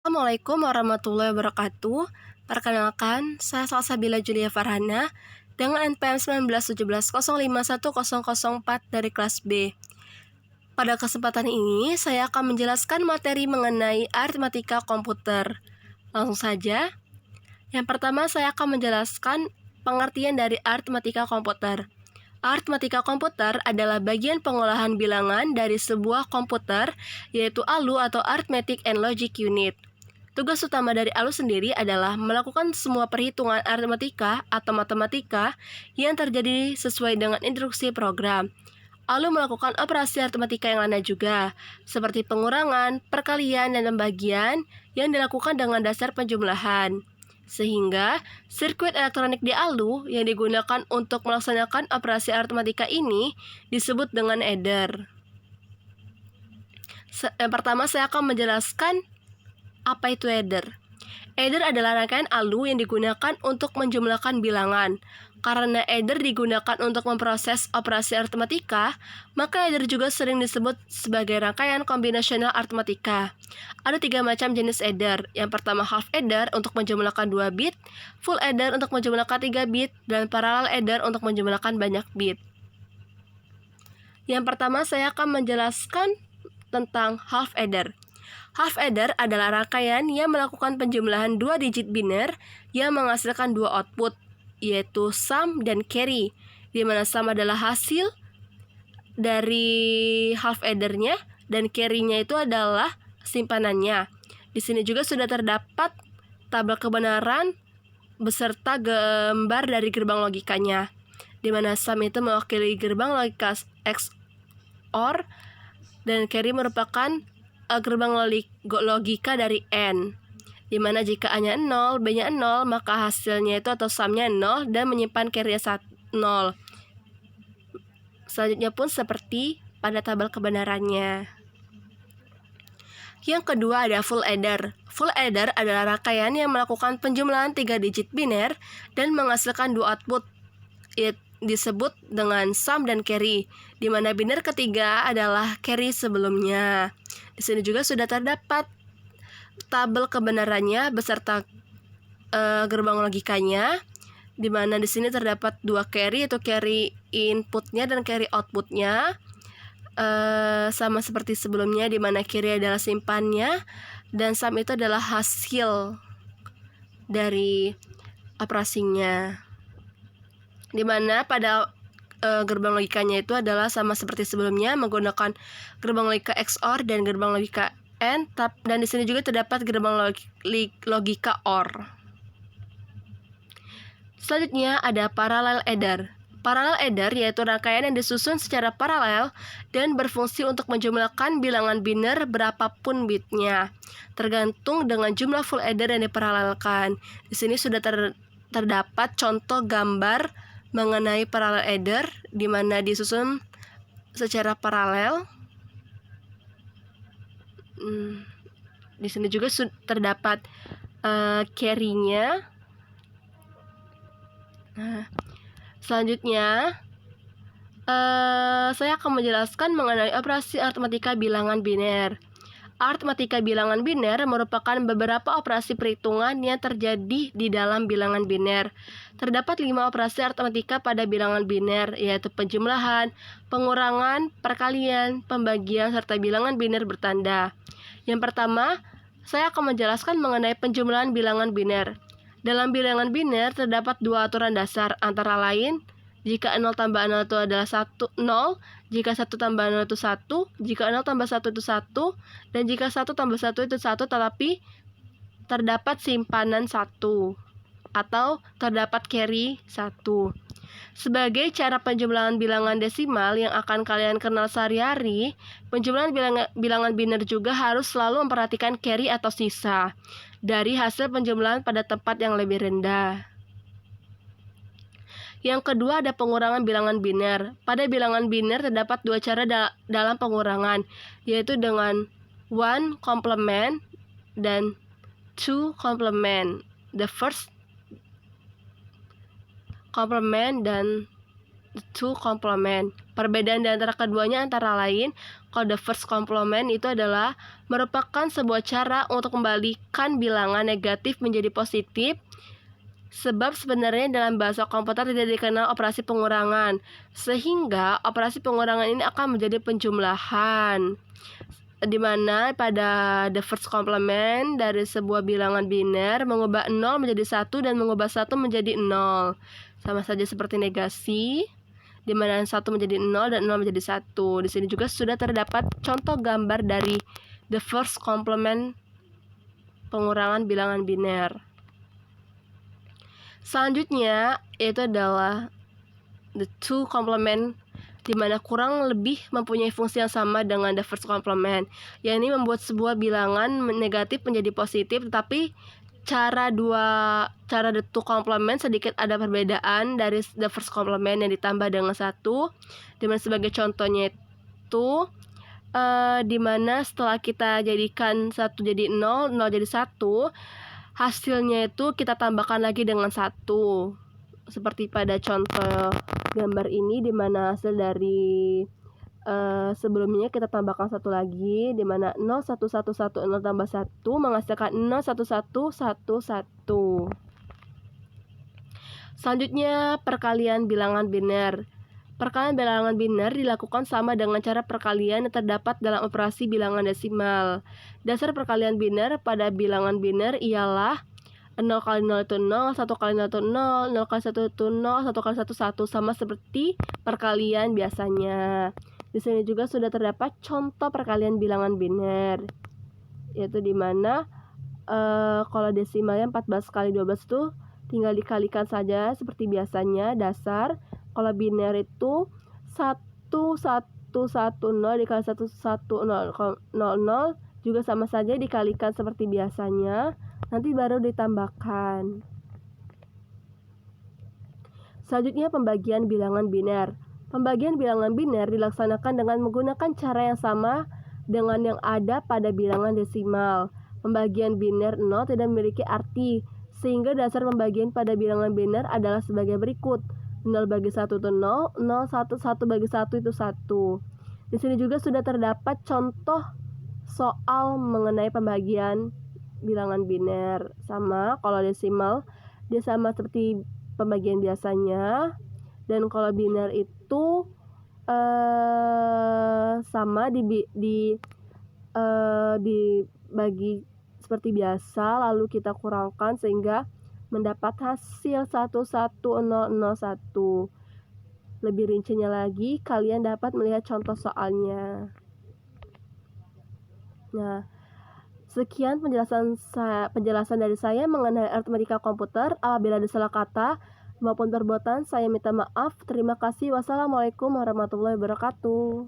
Assalamualaikum warahmatullahi wabarakatuh. Perkenalkan, saya Salsabila Julia Farhana dengan NPM 1917051004 dari kelas B. Pada kesempatan ini, saya akan menjelaskan materi mengenai aritmatika komputer. Langsung saja. Yang pertama, saya akan menjelaskan pengertian dari aritmatika komputer. Aritmatika komputer adalah bagian pengolahan bilangan dari sebuah komputer, yaitu ALU atau Arithmetic and Logic Unit. Tugas utama dari ALU sendiri adalah melakukan semua perhitungan aritmatika atau matematika yang terjadi sesuai dengan instruksi program. ALU melakukan operasi aritmatika yang lainnya juga, seperti pengurangan, perkalian, dan pembagian yang dilakukan dengan dasar penjumlahan. Sehingga, sirkuit elektronik di ALU yang digunakan untuk melaksanakan operasi aritmatika ini disebut dengan adder. Yang pertama, saya akan menjelaskan apa itu adder. Adder adalah rangkaian ALU yang digunakan untuk menjumlahkan bilangan. Karena adder digunakan untuk memproses operasi aritmatika, maka adder juga sering disebut sebagai rangkaian kombinasional aritmatika. Ada 3 macam jenis adder. Yang pertama half adder untuk menjumlahkan 2 bit, full adder untuk menjumlahkan 3 bit, dan parallel adder untuk menjumlahkan banyak bit. Yang pertama saya akan menjelaskan tentang half adder. Half adder adalah rangkaian yang melakukan penjumlahan 2 digit biner yang menghasilkan 2 output, yaitu sum dan carry, di mana sum adalah hasil dari half addernya dan carry-nya itu adalah simpanannya. Di sini juga sudah terdapat tabel kebenaran beserta gambar dari gerbang logikanya, di mana sum itu mewakili gerbang logika XOR dan carry merupakan gerbang logika dari N, di mana jika A-nya 0, B-nya 0, maka hasilnya itu atau sum-nya 0 dan menyimpan carry-nya 0. Selanjutnya pun seperti pada tabel kebenarannya. Yang kedua ada full adder. Full adder adalah rangkaian yang melakukan penjumlahan 3 digit biner dan menghasilkan 2 output, disebut dengan sum dan carry, di mana biner ketiga adalah carry sebelumnya. Di sini juga sudah terdapat tabel kebenarannya beserta gerbang logikanya, di mana di sini terdapat 2 carry, yaitu carry inputnya dan carry outputnya. Sama seperti sebelumnya, di mana carry adalah simpannya dan sum itu adalah hasil dari operasinya, di mana pada gerbang logikanya itu adalah sama seperti sebelumnya menggunakan gerbang logika XOR dan gerbang logika AND, dan di sini juga terdapat gerbang logika OR. Selanjutnya ada parallel adder. Parallel adder yaitu rangkaian yang disusun secara paralel dan berfungsi untuk menjumlahkan bilangan biner berapapun bitnya, tergantung dengan jumlah full adder yang diparalelkan. Di sini sudah terdapat contoh gambar mengenai parallel adder, di mana disusun secara paralel. Di sini juga terdapat carry-nya. Selanjutnya saya akan menjelaskan mengenai operasi aritmatika bilangan biner. Aritmatika bilangan biner merupakan beberapa operasi perhitungan yang terjadi di dalam bilangan biner. Terdapat 5 operasi aritmatika pada bilangan biner, yaitu penjumlahan, pengurangan, perkalian, pembagian, serta bilangan biner bertanda. Yang pertama, saya akan menjelaskan mengenai penjumlahan bilangan biner. Dalam bilangan biner terdapat 2 aturan dasar, antara lain jika 0 tambah 0 itu adalah 0, jika 1 tambah 0 itu 1, jika 0 tambah 1 itu 1, dan jika 1 tambah 1 itu 1 tetapi terdapat simpanan 1 atau terdapat carry 1. Sebagai cara penjumlahan bilangan desimal yang akan kalian kenal sehari-hari, penjumlahan bilangan biner juga harus selalu memperhatikan carry atau sisa dari hasil penjumlahan pada tempat yang lebih rendah. Yang kedua ada pengurangan bilangan biner. Pada bilangan biner terdapat 2 cara dalam pengurangan, yaitu dengan 1 complement dan 2 complement. The first complement dan 2 complement. Perbedaan di antara keduanya antara lain Kalau the first complement itu adalah merupakan sebuah cara untuk kembalikan bilangan negatif menjadi positif. Sebab sebenarnya dalam bahasa komputer tidak dikenal operasi pengurangan, sehingga operasi pengurangan ini akan menjadi penjumlahan, di mana pada the first complement dari sebuah bilangan biner mengubah 0 menjadi 1 dan mengubah 1 menjadi 0. Sama saja seperti negasi, di mana 1 menjadi 0 dan 0 menjadi 1. Di sini juga sudah terdapat contoh gambar dari the first complement pengurangan bilangan biner. Selanjutnya yaitu adalah the two complement, di mana kurang lebih mempunyai fungsi yang sama dengan the first complement, yakni membuat sebuah bilangan negatif menjadi positif, tetapi cara the two complement sedikit ada perbedaan dari the first complement yang ditambah dengan 1, di mana sebagai contohnya itu di mana setelah kita jadikan 1 jadi 0, 0 jadi 1, hasilnya itu kita tambahkan lagi dengan 1. Seperti pada contoh gambar ini, di mana hasil dari sebelumnya kita tambahkan 1 lagi, di mana 0 1 1 1 0 tambah 1 menghasilkan 0 1 1 1 1. Selanjutnya perkalian bilangan biner. Perkalian bilangan biner dilakukan sama dengan cara perkalian yang terdapat dalam operasi bilangan desimal. Dasar perkalian biner pada bilangan biner ialah 0 kali 0 itu 0, 1 kali 0 itu 0, 0 kali 1 itu 0, 1 kali 1 1, sama seperti perkalian biasanya. Di sini juga sudah terdapat contoh perkalian bilangan biner, yaitu di mana kalau desimalnya 14 kali 12 itu tinggal dikalikan saja seperti biasanya dasar. Kalau biner itu 1 1 1 0 dikali 1 1 0 0 juga sama saja dikalikan seperti biasanya, nanti baru ditambahkan. Selanjutnya pembagian bilangan biner. Pembagian bilangan biner dilaksanakan dengan menggunakan cara yang sama dengan yang ada pada bilangan desimal. Pembagian biner 0 tidak memiliki arti, sehingga dasar pembagian pada bilangan biner adalah sebagai berikut. 0 bagi 1 itu 0, 0 1 1 bagi 1 itu 1. Di sini juga sudah terdapat contoh soal mengenai pembagian bilangan biner. Sama, kalau desimal dia sama seperti pembagian biasanya, dan kalau biner itu sama dibagi seperti biasa, lalu kita kurangkan sehingga mendapat hasil 11001. Lebih rincinya lagi, kalian dapat melihat contoh soalnya. Nah, sekian penjelasan dari saya mengenai aritmatika komputer. Apabila ada salah kata maupun perbuatan, saya minta maaf. Terima kasih. Wassalamualaikum warahmatullahi wabarakatuh.